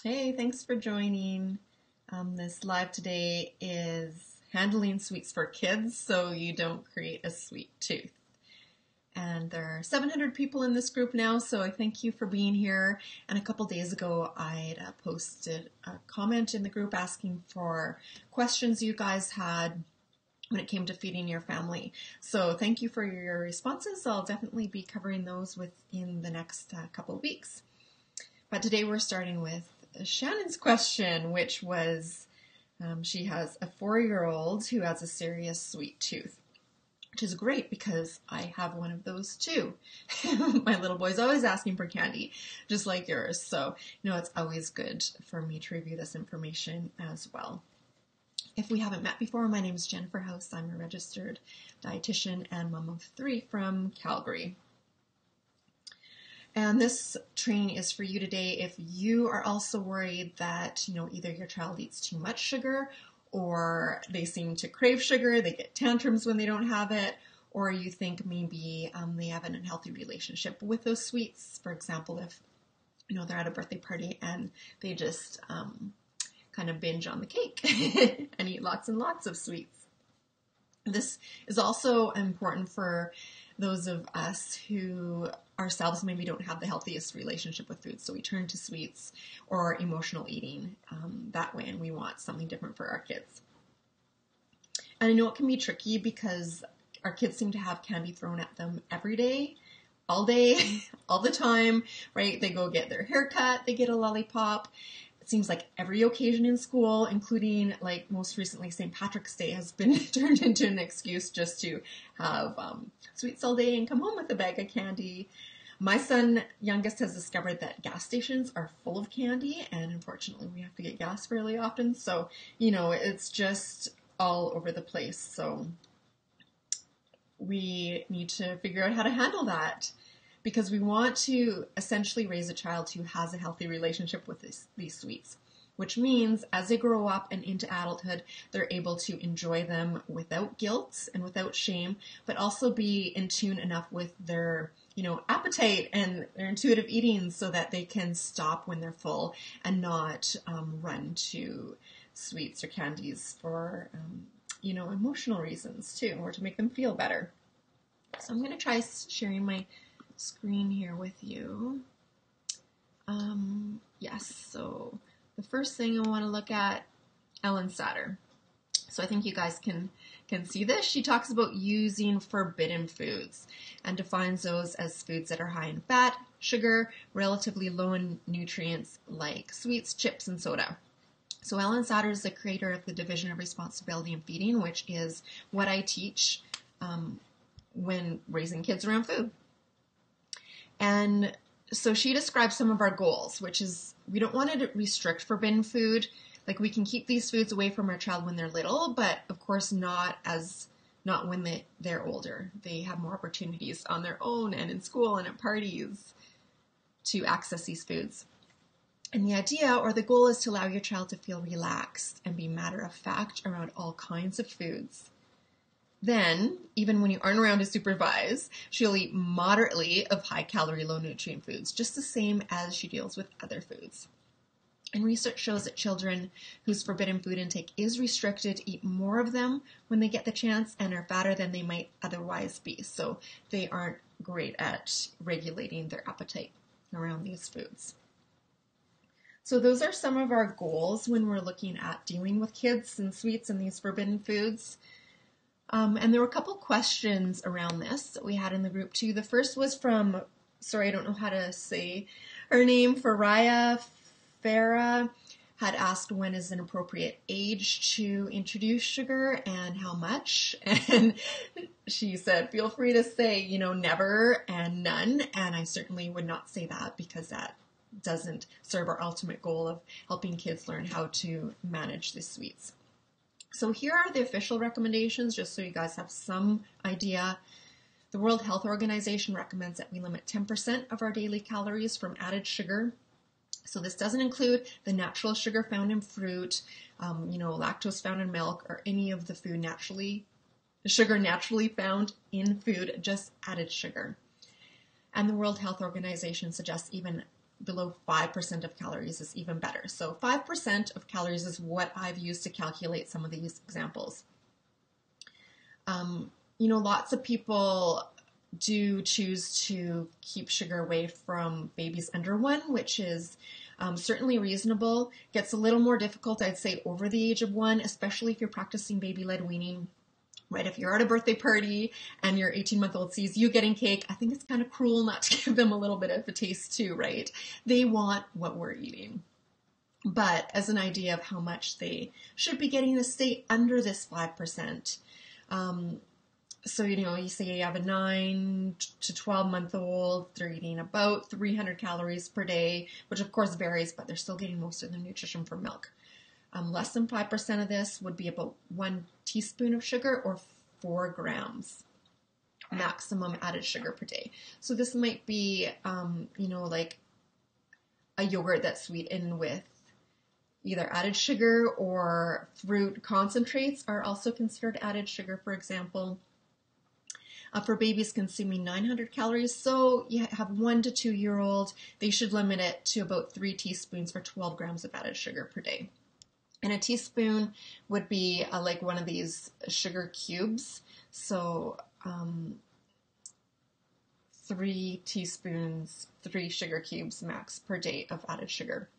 Hey, thanks for joining. This live today is handling sweets for kids so you don't create a sweet tooth. And there are 700 people in this group now, so I thank you for being here. And a couple days ago, I'd posted a comment in the group asking for questions you guys had when it came to feeding your family. So thank you for your responses. I'll definitely be covering those within the next couple of weeks. But today we're starting with Shannon's question, which was she has a 4-year-old who has a serious sweet tooth, which is great because I have one of those too. My little boy's always asking for candy, just like yours. So, it's always good for me to review this information as well. If we haven't met before, my name is Jennifer House. I'm a registered dietitian and mom of 3 from Calgary. And this training is for you today if you are also worried that, either your child eats too much sugar or they seem to crave sugar, they get tantrums when they don't have it, or you think maybe they have an unhealthy relationship with those sweets. For example, if, they're at a birthday party and they just kind of binge on the cake and eat lots and lots of sweets. This is also important for those of us who ourselves maybe don't have the healthiest relationship with food, so we turn to sweets or emotional eating that way, and we want something different for our kids. And I know it can be tricky because our kids seem to have candy thrown at them every day, all the time, right? They go get their hair cut, they get a lollipop. It seems like every occasion in school, including like most recently St. Patrick's Day, has been turned into an excuse just to have sweets all day and come home with a bag of candy. My son, youngest, has discovered that gas stations are full of candy, and unfortunately we have to get gas fairly often. So, it's just all over the place. So we need to figure out how to handle that, because we want to essentially raise a child who has a healthy relationship with these sweets, which means as they grow up and into adulthood, they're able to enjoy them without guilt and without shame, but also be in tune enough with their, appetite and their intuitive eating so that they can stop when they're full and not run to sweets or candies for, emotional reasons too, or to make them feel better. So I'm going to try sharing my screen here with you. Yes, so the first thing I want to look at, Ellen Satter. So I think you guys can see this. She talks about using forbidden foods and defines those as foods that are high in fat, sugar, relatively low in nutrients like sweets, chips, and soda. So Ellen Satter is the creator of the Division of Responsibility in Feeding, which is what I teach when raising kids around food. And so she describes some of our goals, which is we don't want to restrict forbidden food. Like, we can keep these foods away from our child when they're little, but of course not when they're older. They have more opportunities on their own and in school and at parties to access these foods. And the idea or the goal is to allow your child to feel relaxed and be matter of fact around all kinds of foods. Then, even when you aren't around to supervise, she'll eat moderately of high-calorie, low-nutrient foods, just the same as she deals with other foods. And research shows that children whose forbidden food intake is restricted eat more of them when they get the chance and are fatter than they might otherwise be. So they aren't great at regulating their appetite around these foods. So those are some of our goals when we're looking at dealing with kids and sweets and these forbidden foods. And there were a couple questions around this that we had in the group too. The first was from, sorry, I don't know how to say her name, Faraya Farah, had asked when is an appropriate age to introduce sugar and how much. And she said, feel free to say, never and none. And I certainly would not say that, because that doesn't serve our ultimate goal of helping kids learn how to manage the sweets. So here are the official recommendations, just so you guys have some idea. The World Health Organization recommends that we limit 10% of our daily calories from added sugar. So this doesn't include the natural sugar found in fruit, lactose found in milk, or any of the sugar naturally found in food, just added sugar. And the World Health Organization suggests even below 5% of calories is even better. So 5% of calories is what I've used to calculate some of these examples. Lots of people do choose to keep sugar away from babies under 1, which is certainly reasonable. Gets a little more difficult, I'd say, over the age of 1, especially if you're practicing baby-led weaning. Right, if you're at a birthday party and your 18-month-old sees you getting cake, I think it's kind of cruel not to give them a little bit of a taste too, right? They want what we're eating. But as an idea of how much they should be getting to stay under this 5%. So, you say you have a 9 to 12-month-old, they're eating about 300 calories per day, which of course varies, but they're still getting most of their nutrition from milk. Less than 5% of this would be about 1 teaspoon of sugar or 4 grams maximum added sugar per day. So this might be, like a yogurt that's sweetened with either added sugar or fruit concentrates are also considered added sugar, for example. For babies consuming 900 calories, so you have 1 to 2-year-old, they should limit it to about 3 teaspoons for 12 grams of added sugar per day. And a teaspoon would be like one of these sugar cubes. So 3 teaspoons, 3 sugar cubes max per day of added sugar.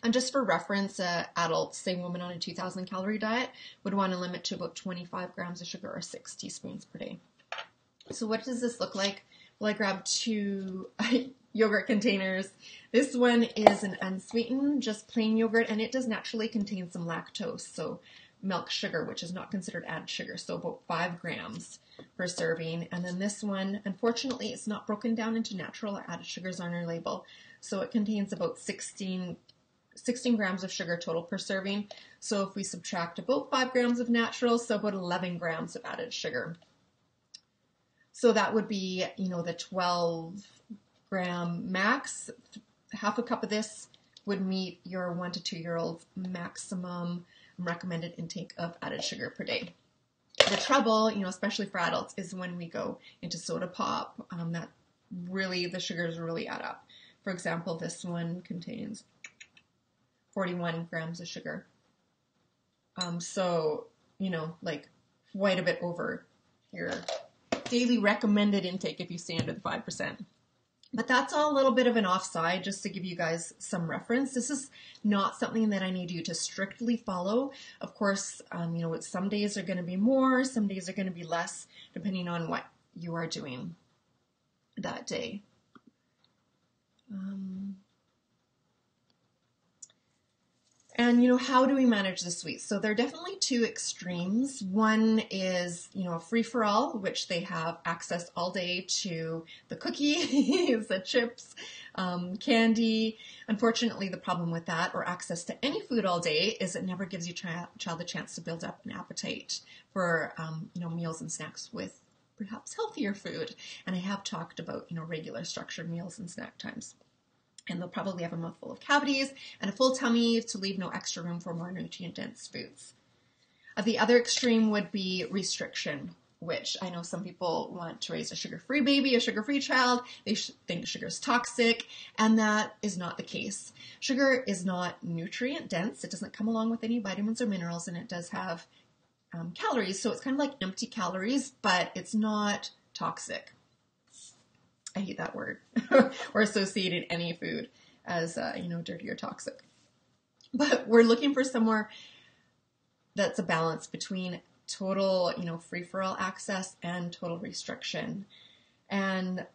And just for reference, adults, say woman on a 2,000 calorie diet, would want to limit to about 25 grams of sugar or 6 teaspoons per day. So what does this look like? Well, I grabbed 2 yogurt containers. This one is an unsweetened, just plain yogurt, and it does naturally contain some lactose, so milk sugar, which is not considered added sugar, so about 5 grams per serving. And then this one, unfortunately, it's not broken down into natural or added sugars on our label, so it contains about 16 grams of sugar total per serving. So if we subtract about 5 grams of natural, so about 11 grams of added sugar. So that would be, the 12-gram max. Half a cup of this would meet your 1 to 2-year-old's maximum recommended intake of added sugar per day. The trouble, especially for adults, is when we go into soda pop, that really, the sugars really add up. For example, this one contains 41 grams of sugar. So, like quite a bit over your daily recommended intake if you stay under the 5%. But that's all a little bit of an offside, just to give you guys some reference. This is not something that I need you to strictly follow. Of course, some days are going to be more, some days are going to be less, depending on what you are doing that day. And, how do we manage the sweets? So there are definitely 2 extremes. One is, a free-for-all, which they have access all day to the cookies, the chips, candy. Unfortunately, the problem with that, or access to any food all day, is it never gives your child a chance to build up an appetite for, meals and snacks with perhaps healthier food. And I have talked about, regular structured meals and snack times. And they'll probably have a mouthful of cavities and a full tummy to leave no extra room for more nutrient-dense foods. The other extreme would be restriction, which I know some people want to raise a sugar-free baby, a sugar-free child. They think sugar is toxic, and that is not the case. Sugar is not nutrient-dense. It doesn't come along with any vitamins or minerals, and it does have calories. So it's kind of like empty calories, but it's not toxic. I hate that word, or associated any food as, dirty or toxic. But we're looking for somewhere that's a balance between total, free-for-all access and total restriction. And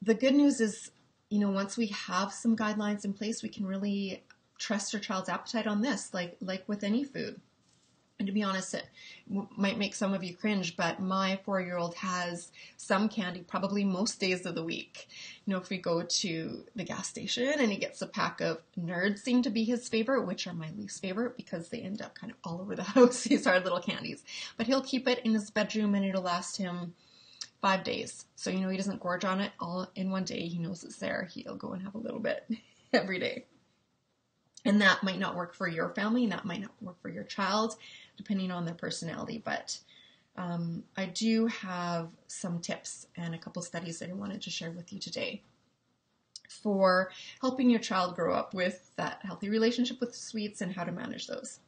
the good news is, once we have some guidelines in place, we can really trust our child's appetite on this, like with any food. And to be honest, it might make some of you cringe, but my 4-year-old has some candy probably most days of the week. If we go to the gas station and he gets a pack of Nerds, seem to be his favorite, which are my least favorite because they end up kind of all over the house. These are little candies. But he'll keep it in his bedroom and it'll last him 5 days. So, he doesn't gorge on it all in one day. He knows it's there. He'll go and have a little bit every day. And that might not work for your family, and that might not work for your child, depending on their personality. But I do have some tips and a couple studies that I wanted to share with you today. for helping your child grow up with that healthy relationship with sweets and how to manage those.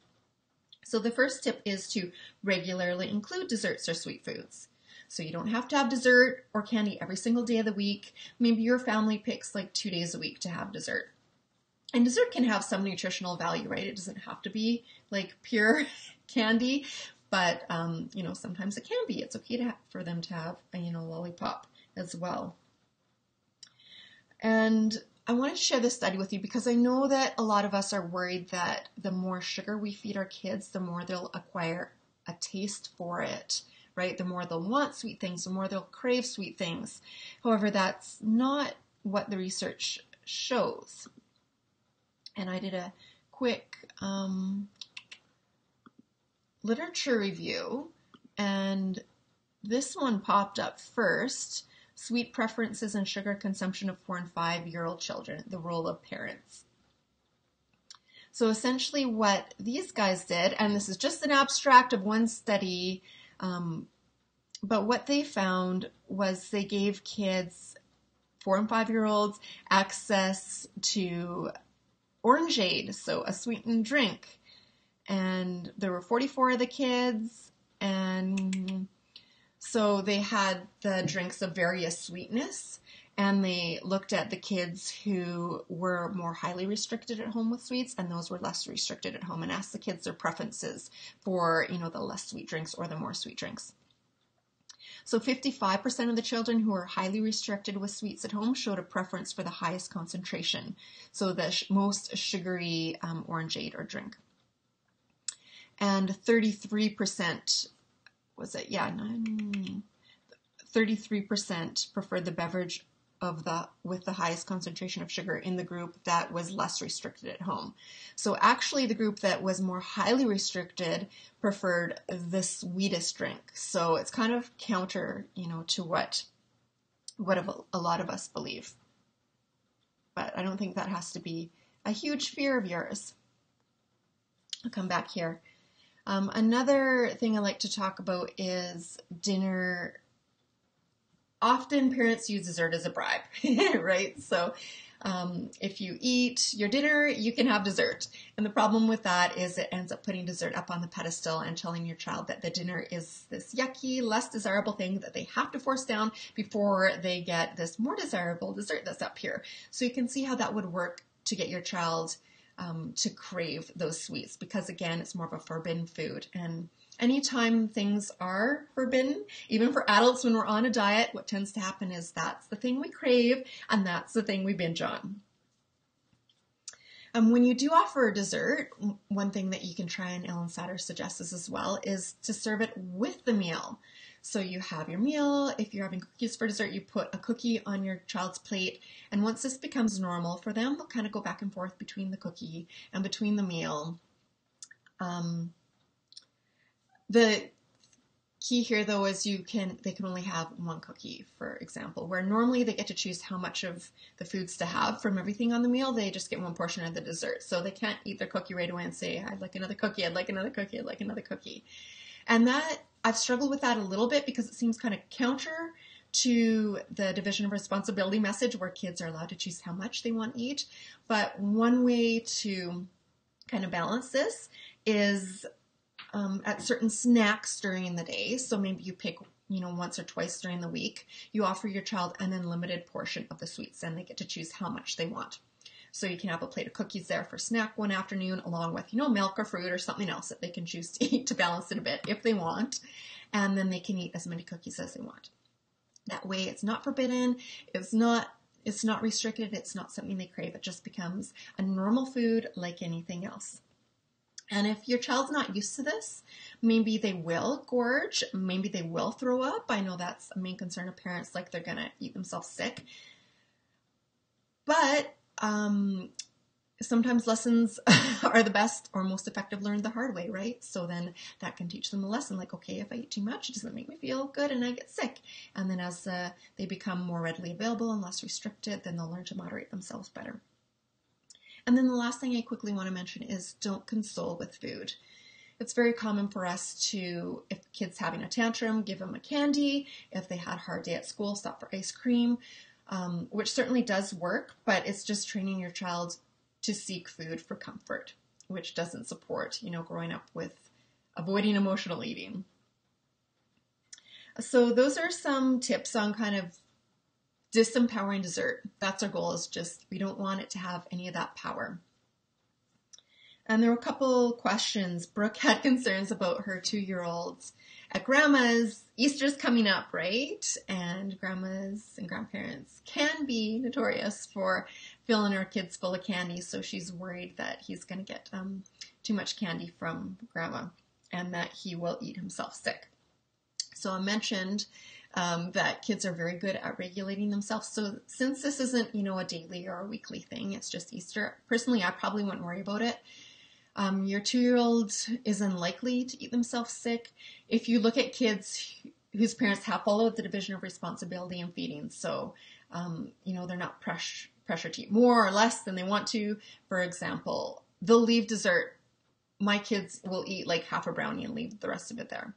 So the first tip is to regularly include desserts or sweet foods. So you don't have to have dessert or candy every single day of the week. Maybe your family picks like 2 days a week to have dessert. And dessert can have some nutritional value, right? It doesn't have to be like pure candy, but sometimes it can be. It's okay for them to have a lollipop as well. And I wanted to share this study with you because I know that a lot of us are worried that the more sugar we feed our kids, the more they'll acquire a taste for it, right? The more they'll want sweet things, the more they'll crave sweet things. However, that's not what the research shows. And I did a quick literature review, and this one popped up first. Sweet preferences and sugar consumption of 4 and 5-year-old children, the role of parents. So essentially what these guys did, and this is just an abstract of one study, but what they found was they gave kids, 4 and 5-year-olds, access to orangeade, so a sweetened drink. And there were 44 of the kids, and so they had the drinks of various sweetness, and they looked at the kids who were more highly restricted at home with sweets and those were less restricted at home, and asked the kids their preferences for, the less sweet drinks or the more sweet drinks. So 55% of the children who were highly restricted with sweets at home showed a preference for the highest concentration, so the most sugary orangeade or drink. And 33% 33% preferred the beverage with the highest concentration of sugar in the group that was less restricted at home. So actually the group that was more highly restricted preferred the sweetest drink. So it's kind of counter, to what a lot of us believe. But I don't think that has to be a huge fear of yours. I'll come back here. Another thing I like to talk about is dinner. Often parents use dessert as a bribe, right? So if you eat your dinner, you can have dessert. And the problem with that is it ends up putting dessert up on the pedestal and telling your child that the dinner is this yucky, less desirable thing that they have to force down before they get this more desirable dessert that's up here. So you can see how that would work to get your child to crave those sweets, because again, it's more of a forbidden food. And anytime things are forbidden, even for adults when we're on a diet, what tends to happen is that's the thing we crave and that's the thing we binge on. When you do offer a dessert, one thing that you can try, and Ellen Satter suggests this as well, is to serve it with the meal. So you have your meal. If you're having cookies for dessert, you put a cookie on your child's plate. And once this becomes normal for them, they'll kind of go back and forth between the cookie and between the meal. The key here, though, is they can only have one cookie, for example, where normally they get to choose how much of the foods to have from everything on the meal. They just get one portion of the dessert. So they can't eat their cookie right away and say, I'd like another cookie, I'd like another cookie, I'd like another cookie. And that, I've struggled with that a little bit because it seems kind of counter to the division of responsibility message, where kids are allowed to choose how much they want to eat. But one way to kind of balance this is at certain snacks during the day. So maybe you pick, once or twice during the week, you offer your child an unlimited portion of the sweets, and they get to choose how much they want. So you can have a plate of cookies there for snack one afternoon, along with, milk or fruit or something else that they can choose to eat to balance it a bit if they want. And then they can eat as many cookies as they want. That way it's not forbidden. It's not restricted. It's not something they crave. It just becomes a normal food like anything else. And if your child's not used to this, maybe they will gorge. Maybe they will throw up. I know that's a main concern of parents, like they're going to eat themselves sick. But sometimes lessons are the best or most effective learned the hard way, right? So then that can teach them a lesson, like, okay, if I eat too much, it doesn't make me feel good and I get sick. And then as they become more readily available and less restricted, then they'll learn to moderate themselves better. And then the last thing I quickly want to mention is don't console with food. It's very common for us to, if the kid's having a tantrum, give them a candy. If they had a hard day at school, stop for ice cream. which certainly does work, but it's just training your child to seek food for comfort, which doesn't support, growing up with avoiding emotional eating. So those are some tips on kind of disempowering dessert. That's our goal, is just we don't want it to have any of that power. And there were a couple questions. Brooke had concerns about her 2-year-olds at grandma's. Easter's coming up, right? And grandmas and grandparents can be notorious for filling our kids full of candy. So she's worried that he's going to get too much candy from grandma and that he will eat himself sick. So I mentioned that kids are very good at regulating themselves. So since this isn't, a daily or a weekly thing, it's just Easter. Personally, I probably wouldn't worry about it. Your 2-year-old is unlikely to eat themselves sick if you look at kids whose parents have followed the division of responsibility in feeding. So, they're not pressured to eat more or less than they want to. For example, they'll leave dessert. My kids will eat like half a brownie and leave the rest of it there,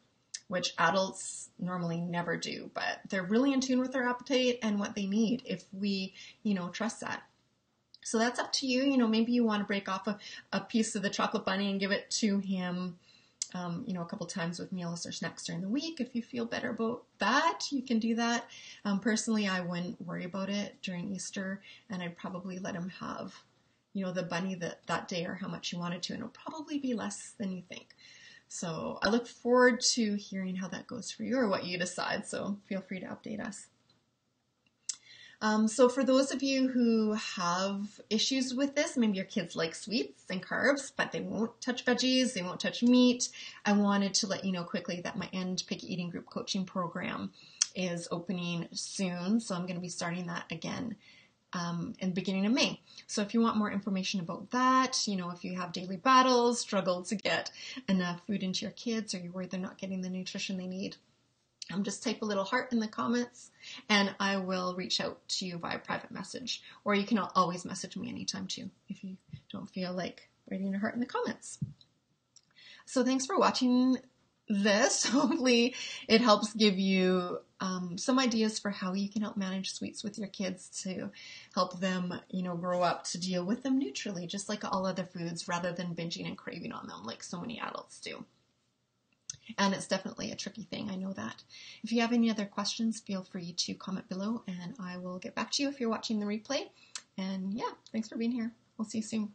which adults normally never do, but they're really in tune with their appetite and what they need if we, trust that. So that's up to you. Maybe you want to break off a piece of the chocolate bunny and give it to him, a couple times with meals or snacks during the week. If you feel better about that, you can do that. Personally, I wouldn't worry about it during Easter, and I'd probably let him have, the bunny that day or how much you wanted to, and it'll probably be less than you think. So I look forward to hearing how that goes for you or what you decide. So feel free to update us. So for those of you who have issues with this, maybe your kids like sweets and carbs, but they won't touch veggies, they won't touch meat, I wanted to let you know quickly that my End Picky Eating Group coaching program is opening soon. So I'm going to be starting that again in the beginning of May. So if you want more information about that, if you have daily battles, struggle to get enough food into your kids, or you're worried they're not getting the nutrition they need, just type a little heart in the comments and I will reach out to you via private message. Or you can always message me anytime too if you don't feel like writing a heart in the comments. So thanks for watching this. Hopefully it helps give you some ideas for how you can help manage sweets with your kids to help them, grow up to deal with them neutrally, just like all other foods, rather than binging and craving on them like so many adults do. And it's definitely a tricky thing, I know that. If you have any other questions, feel free to comment below and I will get back to you if you're watching the replay. And yeah, thanks for being here. We'll see you soon.